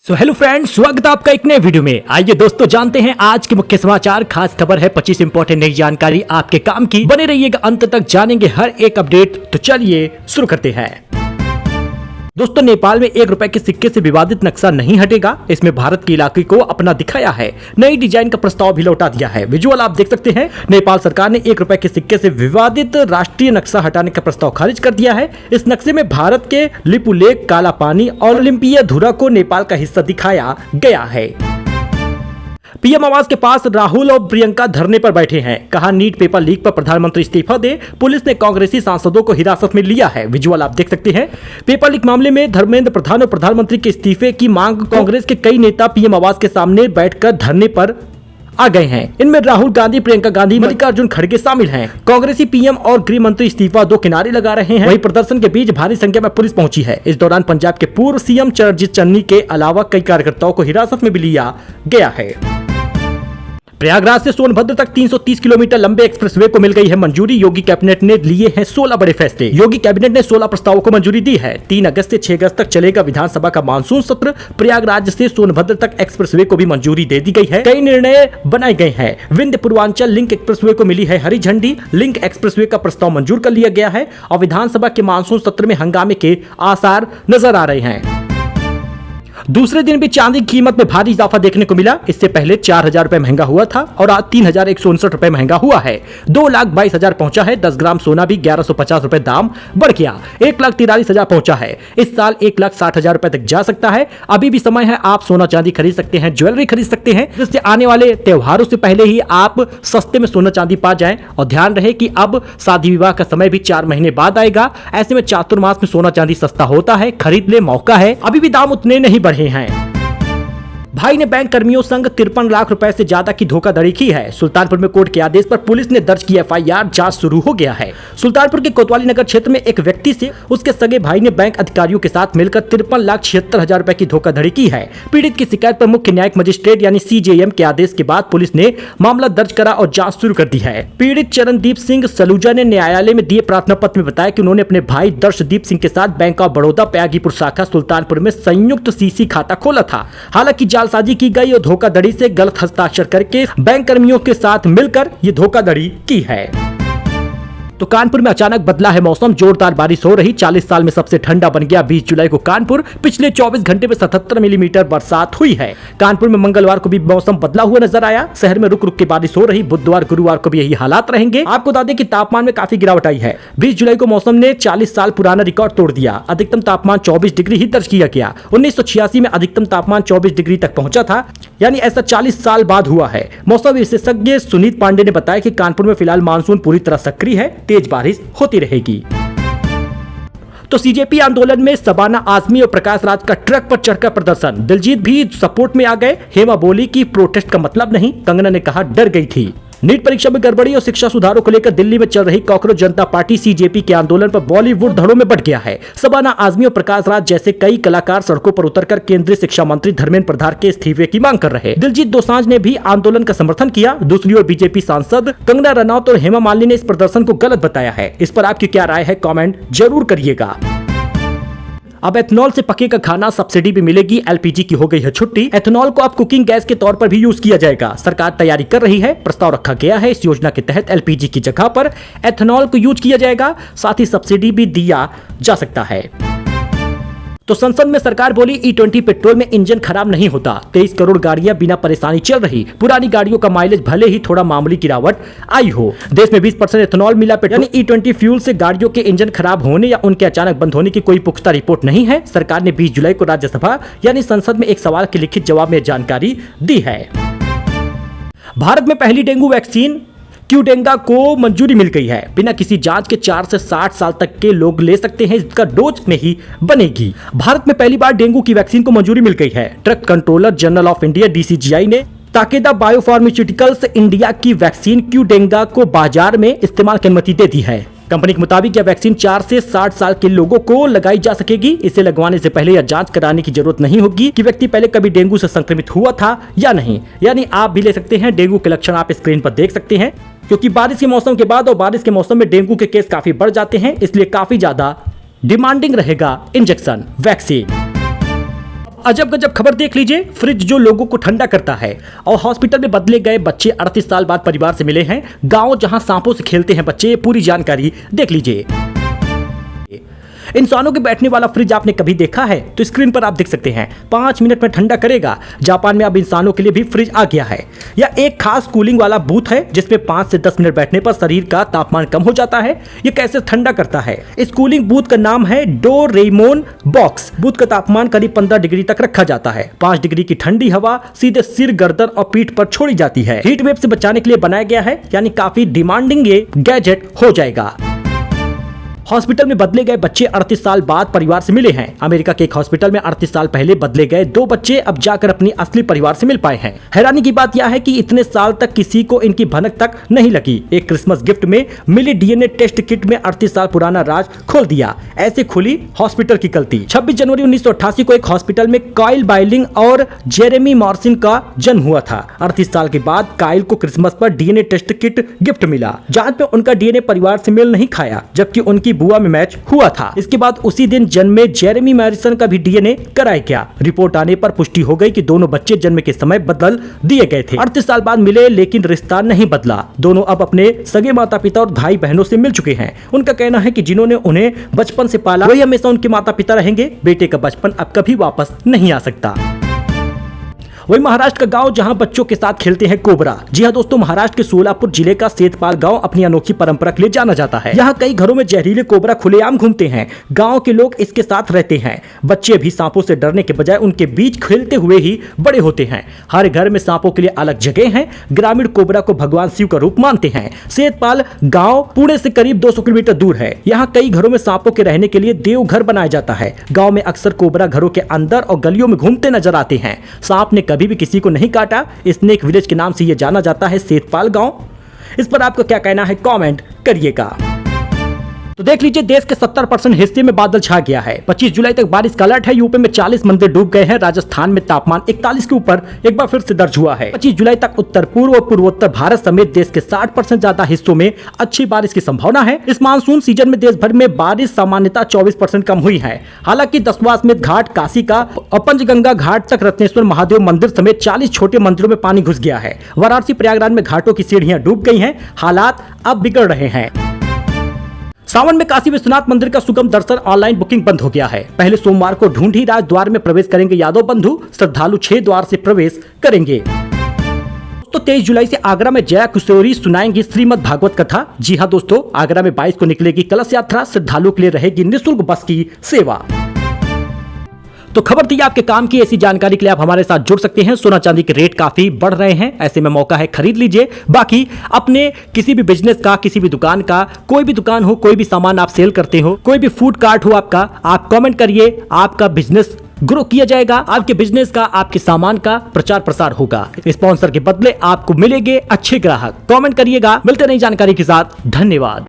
Hello friends, स्वागत है आपका एक नए वीडियो में। आइए दोस्तों जानते हैं आज के मुख्य समाचार। खास खबर है 25 इंपॉर्टेंट नई जानकारी आपके काम की। बने रहिएगा, अंत तक जानेंगे हर एक अपडेट। तो चलिए शुरू करते हैं। दोस्तों, नेपाल में 1 रुपए के सिक्के से विवादित नक्शा नहीं हटेगा। इसमें भारत के इलाके को अपना दिखाया है। नई डिजाइन का प्रस्ताव भी लौटा दिया है। विजुअल आप देख सकते हैं। नेपाल सरकार ने 1 रुपए के सिक्के से विवादित राष्ट्रीय नक्शा हटाने का प्रस्ताव खारिज कर दिया है। इस नक्शे में भारत के लिपु लेक, काला पानी और ओलंपियाधुरा को नेपाल का हिस्सा दिखाया गया है। पीएम आवास के पास राहुल और प्रियंका धरने पर बैठे हैं। कहा नीट पेपर लीक पर प्रधानमंत्री इस्तीफा दे। पुलिस ने कांग्रेसी सांसदों को हिरासत में लिया है। विजुअल आप देख सकते हैं। पेपर लीक मामले में धर्मेंद्र प्रधान और प्रधानमंत्री के इस्तीफे की मांग कांग्रेस के कई नेता पीएम आवास के सामने बैठकर धरने पर आ गए हैं। इनमें राहुल गांधी, प्रियंका गांधी, मल्लिकार्जुन खड़गे शामिल हैं। कांग्रेसी पीएम और गृह मंत्री इस्तीफा दो किनारे लगा रहे हैं। वहीं प्रदर्शन के बीच भारी संख्या में पुलिस पहुंची है। इस दौरान पंजाब के पूर्व सीएम चरणजीत चन्नी के अलावा कई कार्यकर्ताओं को हिरासत में भी लिया गया है। प्रयागराज से सोनभद्र तक 330 किलोमीटर लंबे एक्सप्रेसवे को मिल गई है मंजूरी। योगी कैबिनेट ने लिए हैं 16 बड़े फैसले। योगी कैबिनेट ने 16 प्रस्तावों को मंजूरी दी है। 3 अगस्त से 6 अगस्त तक चलेगा विधानसभा का मानसून सत्र। प्रयागराज से सोनभद्र तक एक्सप्रेसवे को भी मंजूरी दे दी गई है। कई निर्णय बनाए गए हैं। विंध्य पूर्वांचल लिंक एक्सप्रेसवे को मिली है हरी झंडी। लिंक एक्सप्रेसवे का प्रस्ताव मंजूर कर लिया गया है और विधानसभा के मानसून सत्र में हंगामे के आसार नजर आ रहे हैं। दूसरे दिन भी चांदी की कीमत में भारी इजाफा देखने को मिला। इससे पहले 4,000 रुपए महंगा हुआ था और आज 3,159 रुपए महंगा हुआ है। 2,22,000 पहुंचा है। 10 ग्राम सोना भी 1,150 रुपए दाम बढ़ गया। 1,43,000 पहुंचा है। इस साल 1,60,000 रुपए तक जा सकता है। अभी भी समय है, आप सोना चांदी खरीद सकते हैं, ज्वेलरी खरीद सकते हैं, जिससे आने वाले त्योहारों से पहले ही आप सस्ते में सोना चांदी पा जाएं। और ध्यान रहे कि अब शादी विवाह का समय भी 4 महीने बाद आएगा। ऐसे में चातुर्मास में सोना चांदी सस्ता होता है। खरीद ले, मौका है। अभी भी दाम उतने नहीं बढ़े हैं। भाई ने बैंक कर्मियों संग 53 लाख रुपए से ज्यादा की धोखाधड़ी की है। सुल्तानपुर में कोर्ट के आदेश पर पुलिस ने दर्ज की एफआईआर। जांच शुरू हो गया है। सुल्तानपुर के कोतवाली नगर क्षेत्र में एक व्यक्ति से उसके सगे भाई ने बैंक अधिकारियों के साथ मिलकर 53,76,000 रुपए की धोखाधड़ी की है। पीड़ित की शिकायत पर मुख्य न्यायिक मजिस्ट्रेट यानी सीजेएम के आदेश के बाद पुलिस ने मामला दर्ज करा और जाँच शुरू कर दी है। पीड़ित चरणदीप सिंह सलूजा ने न्यायालय में दिए प्रार्थना पत्र में बताया कि उन्होंने अपने भाई दर्शदीप सिंह के साथ बैंक ऑफ बड़ौदा प्यागीपुर शाखा सुल्तानपुर में संयुक्त सीसी खाता खोला था। हालांकि जालसाजी की गई और धोखाधड़ी से गलत हस्ताक्षर करके बैंक कर्मियों के साथ मिलकर ये धोखाधड़ी की है। तो कानपुर में अचानक बदला है मौसम। जोरदार बारिश हो रही। 40 साल में सबसे ठंडा बन गया 20 जुलाई को कानपुर। पिछले 24 घंटे में 77 मिलीमीटर बरसात हुई है। कानपुर में मंगलवार को भी मौसम बदला हुआ नजर आया। शहर में रुक रुक के बारिश हो रही। बुधवार गुरुवार को भी यही हालात रहेंगे। आपको बता दें कि तापमान में काफी गिरावट आई है। 20 जुलाई को मौसम ने 40 साल पुराना रिकॉर्ड तोड़ दिया। अधिकतम तापमान 24 डिग्री ही दर्ज किया गया। 1986 में अधिकतम तापमान 24 डिग्री तक पहुंचा था। यानी ऐसा 40 साल बाद हुआ है। मौसम विशेषज्ञ सुनीत पांडे ने बताया कि कानपुर में फिलहाल मानसून पूरी तरह सक्रिय है। तेज बारिश होती रहेगी। तो सीजेपी आंदोलन में शबाना आजमी और प्रकाश राज का ट्रक पर चढ़कर प्रदर्शन। दिलजीत भी सपोर्ट में आ गए। हेमा बोली कि प्रोटेस्ट का मतलब नहीं। कंगना ने कहा डर गई थी। नीट परीक्षा में गड़बड़ी और शिक्षा सुधारों को लेकर दिल्ली में चल रही कॉकरोच जनता पार्टी सीजेपी के आंदोलन पर बॉलीवुड धड़ों में बढ़ गया है। शबाना आजमी और प्रकाश राज जैसे कई कलाकार सड़कों पर उतरकर केंद्रीय शिक्षा मंत्री धर्मेंद्र प्रधान के इस्तीफे की मांग कर रहे। दिलजीत दोसांझ ने भी आंदोलन का समर्थन किया। दूसरी ओर बीजेपी सांसद कंगना रनौत और हेमा मालिनी ने इस प्रदर्शन को गलत बताया है। इस पर आपकी क्या राय है, कॉमेंट जरूर करिएगा। अब एथेनॉल से पकेगा खाना, सब्सिडी भी मिलेगी। एलपीजी की हो गई है छुट्टी। एथेनॉल को अब कुकिंग गैस के तौर पर भी यूज किया जाएगा। सरकार तैयारी कर रही है। प्रस्ताव रखा गया है। इस योजना के तहत एलपीजी की जगह पर एथेनॉल को यूज किया जाएगा। साथ ही सब्सिडी भी दिया जा सकता है। तो संसद में सरकार बोली E20 पेट्रोल में इंजन खराब नहीं होता। 23 करोड़ गाड़ियां बिना परेशानी चल रही। पुरानी गाड़ियों का माइलेज भले ही थोड़ा मामूली गिरावट आई हो। देश में 20% एथेनॉल मिला पेट्रोल यानी E20 फ्यूल से गाड़ियों के इंजन खराब होने या उनके अचानक बंद होने की कोई पुख्ता रिपोर्ट नहीं है। सरकार ने 20 जुलाई को राज्यसभा यानी संसद में एक सवाल के लिखित जवाब में जानकारी दी है। भारत में पहली डेंगू वैक्सीन क्यूडेंगा को मंजूरी मिल गई है। बिना किसी जांच के 4 से 60 साल तक के लोग ले सकते हैं। इसका डोज में ही बनेगी। भारत में पहली बार डेंगू की वैक्सीन को मंजूरी मिल गई है। Drug controller general of India DCGI ने ताकेदा बायोफार्मास्यूटिकल्स इंडिया की वैक्सीन क्यूडेंगा को बाजार में इस्तेमाल की अनुमति दे दी है। कंपनी के मुताबिक यह वैक्सीन 4 से 60 साल के लोगों को लगाई जा सकेगी। इसे लगवाने से पहले यह जांच कराने की जरूरत नहीं होगी कि व्यक्ति पहले कभी डेंगू से संक्रमित हुआ था या नहीं। यानी आप भी ले सकते हैं। डेंगू के लक्षण आप स्क्रीन पर देख सकते हैं। क्योंकि बारिश के मौसम के बाद और बारिश के मौसम में डेंगू के केस काफी बढ़ जाते हैं, इसलिए काफी ज्यादा डिमांडिंग रहेगा इंजेक्शन वैक्सीन। अजब गजब खबर देख लीजिए, फ्रिज जो लोगों को ठंडा करता है। और हॉस्पिटल में बदले गए बच्चे 38 साल बाद परिवार से मिले हैं। गांव जहां सांपों से खेलते हैं बच्चे, पूरी जानकारी देख लीजिए। इंसानों के बैठने वाला फ्रिज आपने कभी देखा है? तो स्क्रीन पर आप देख सकते हैं 5 मिनट में ठंडा करेगा। जापान में अब इंसानों के लिए भी फ्रिज आ गया है। यह एक खास कूलिंग वाला बूथ है जिसमें 5 से 10 मिनट बैठने पर शरीर का तापमान कम हो जाता है। यह कैसे ठंडा करता है? इस कूलिंग बूथ का नाम है डोरेमोन बॉक्स। बूथ का तापमान करीब 15 डिग्री तक रखा जाता है। 5 डिग्री की ठंडी हवा सीधे सिर, गर्दन और पीठ पर छोड़ी जाती है। हीट वेव से बचाने के लिए बनाया गया है, यानी काफी डिमांडिंग ये गैजेट हो जाएगा। हॉस्पिटल में बदले गए बच्चे 38 साल बाद परिवार से मिले हैं। अमेरिका के एक हॉस्पिटल में 38 साल पहले बदले गए 2 बच्चे अब जाकर अपनी असली परिवार से मिल पाए हैं। हैरानी की बात यह है कि इतने साल तक किसी को इनकी भनक तक नहीं लगी। एक क्रिसमस गिफ्ट में मिली डीएनए टेस्ट किट में 38 साल पुराना राज खोल दिया। ऐसे खुली हॉस्पिटल की गलती। 26 जनवरी 1988 को एक हॉस्पिटल में काइल बाइलिंग और जेरेमी मॉर्सिन का जन्म हुआ था। 38 साल के बाद काइल को क्रिसमस पर डीएनए टेस्ट किट गिफ्ट मिला। जांच में उनका डीएनए परिवार से मेल नहीं खाया, जबकि उनकी बुआ में मैच हुआ था। इसके बाद उसी दिन जन्मे जेरेमी मैरिसन का भी डीएनए कराया गया। रिपोर्ट आने पर पुष्टि हो गई कि दोनों बच्चे जन्म के समय बदल दिए गए थे। 38 साल बाद मिले, लेकिन रिश्ता नहीं बदला। दोनों अब अपने सगे माता पिता और भाई बहनों से मिल चुके हैं। उनका कहना है कि जिन्होंने उन्हें बचपन से पाला वही हमेशा उनके माता पिता रहेंगे। बेटे का बचपन अब कभी वापस नहीं आ सकता। वही महाराष्ट्र का गांव जहां बच्चों के साथ खेलते हैं कोबरा। जी हां दोस्तों, महाराष्ट्र के सोलापुर जिले का सेतपाल गांव अपनी अनोखी परंपरा के लिए जाना जाता है। यहां कई घरों में जहरीले कोबरा खुलेआम घूमते हैं। गांव के लोग इसके साथ रहते हैं। बच्चे भी सांपों से डरने के बजाय उनके बीच खेलते हुए ही बड़े होते हैं। हर घर में सांपों के लिए अलग जगह है। ग्रामीण कोबरा को भगवान शिव का रूप मानते हैं। सेतपाल गाँव पुणे से करीब 200 किलोमीटर दूर है। यहाँ कई घरों में सांपों के रहने के लिए देवघर बनाया जाता है। गाँव में अक्सर कोबरा घरों के अंदर और गलियों में घूमते नजर आते हैं। सांप ने कभी भी किसी को नहीं काटा। स्नेक विलेज के नाम से यह जाना जाता है सेतपाल गांव। इस पर आपको क्या कहना है, कमेंट करिएगा। तो देख लीजिए, देश के 70% हिस्से में बादल छा गया है। 25 जुलाई तक बारिश का अलर्ट है। यूपी में 40 मंदिर डूब गए हैं। राजस्थान में तापमान 41 के ऊपर एक बार फिर से दर्ज हुआ है। 25 जुलाई तक उत्तर पूर्व और पूर्वोत्तर भारत समेत देश के 60% ज्यादा हिस्सों में अच्छी बारिश की संभावना है। इस मानसून सीजन में देश भर में बारिश सामान्यतः 24% कम हुई है। हालांकि दशवाश्वमेध घाट, काशी का और पंचगंगा घाट तक रत्नेश्वर महादेव मंदिर समेत 40 छोटे मंदिरों में पानी घुस गया है। वाराणसी, प्रयागराज में घाटों की सीढ़ियां डूब गई हैं। हालात अब बिगड़ रहे हैं। सावन में काशी विश्वनाथ मंदिर का सुगम दर्शन ऑनलाइन बुकिंग बंद हो गया है। पहले सोमवार को ढूंढी राज द्वार में प्रवेश करेंगे यादव बंधु। श्रद्धालु 6 द्वार से प्रवेश करेंगे। तो 23 जुलाई से आगरा में जया किशोरी सुनाएंगी श्रीमद् भागवत कथा। जी हां दोस्तों, आगरा में 22 को निकलेगी कलश यात्रा। श्रद्धालुओं के लिए रहेगी निःशुल्क बस की सेवा। तो खबर थी आपके काम की। ऐसी जानकारी के लिए आप हमारे साथ जुड़ सकते हैं। सोना चांदी के रेट काफी बढ़ रहे हैं, ऐसे में मौका है, खरीद लीजिए। बाकी अपने किसी भी बिजनेस का, किसी भी दुकान का, कोई भी दुकान हो, कोई भी सामान आप सेल करते हो, कोई भी फूड कार्ट हो आपका, आप कमेंट करिए। आपका बिजनेस ग्रो किया जाएगा। आपके बिजनेस का, आपके सामान का प्रचार प्रसार होगा। स्पॉन्सर के बदले आपको मिलेंगे अच्छे ग्राहक। कमेंट करिएगा। मिलते नई जानकारी के साथ। धन्यवाद।